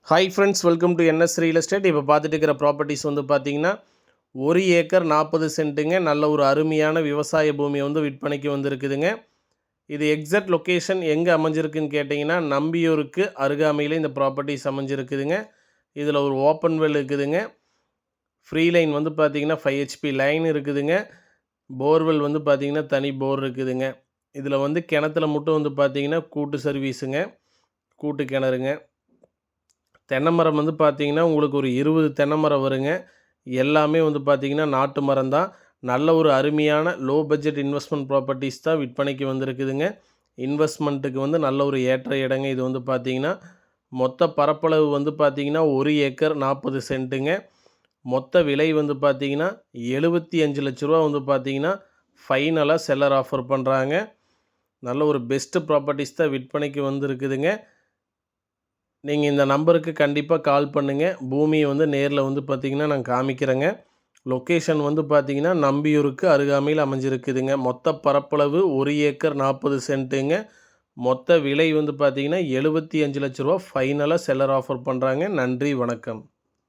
Hi friends, welcome to N S real estate. இப்போ பார்த்துட்டு இருக்கிற ப்ராப்பர்ட்டிஸ் வந்து பார்த்தீங்கன்னா 1 ஏக்கர் 40 சென்ட்டுங்க. நல்ல ஒரு அருமையான விவசாய பூமி வந்து விற்பனைக்கு வந்திருக்குதுங்க. இது எக்ஸாக்ட் லொக்கேஷன் எங்கே அமைஞ்சிருக்குன்னு கேட்டிங்கன்னா, நம்பியூருக்கு அருகாமையில் இந்த ப்ராப்பர்ட்டிஸ் அமைஞ்சிருக்குதுங்க. இதில் ஒரு ஓப்பன் வெல் இருக்குதுங்க. ஃப்ரீ லைன் வந்து பார்த்திங்கன்னா 5 ஹெச்பி லைன் இருக்குதுங்க. போர்வெல் வந்து பார்த்திங்கன்னா தனி போர் இருக்குதுங்க. இதில் வந்து கிணத்துல மட்டும் வந்து பார்த்திங்கன்னா கூட்டு சர்வீஸுங்க, கூட்டு கிணறுங்க. தென்னை மரம் வந்து பார்த்திங்கன்னா உங்களுக்கு ஒரு 20 தென்னை மரம் வருங்க. எல்லாமே வந்து பார்த்திங்கன்னா நாட்டு மரம் தான். நல்ல ஒரு அருமையான லோ பட்ஜெட் இன்வெஸ்ட்மெண்ட் ப்ராப்பர்ட்டிஸ் தான் விற்பனைக்கு வந்திருக்குதுங்க. இன்வெஸ்ட்மெண்ட்டுக்கு வந்து நல்ல ஒரு ஏற்ற இடங்க. இது வந்து பார்த்திங்கன்னா மொத்த பரப்பளவு வந்து பார்த்திங்கன்னா 1 ஏக்கர் 40 சென்ட்டுங்க. மொத்த விலை வந்து பார்த்திங்கன்னா 75 லட்ச ரூபா வந்து பார்த்திங்கன்னா ஃபைனலாக செல்லர் ஆஃபர் பண்ணுறாங்க. நல்ல ஒரு பெஸ்ட்டு ப்ராப்பர்ட்டிஸ் தான் விற்பனைக்கு வந்திருக்குதுங்க. நீங்கள் இந்த நம்பருக்கு கண்டிப்பாக கால் பண்ணுங்கள். பூமியை வந்து நேரில் வந்து பார்த்திங்கன்னா நான் காமிக்கிறேங்க. லொக்கேஷன் வந்து பார்த்திங்கன்னா நம்பியூருக்கு அருகாமையில் அமைஞ்சிருக்குதுங்க. மொத்த பரப்பளவு 1 ஏக்கர் 40 சென்ட்டுங்க. மொத்த விலை வந்து பார்த்திங்கன்னா 75 லட்ச ரூபா ஃபைனலாக செல்லர் ஆஃபர் பண்ணுறாங்க. நன்றி, வணக்கம்.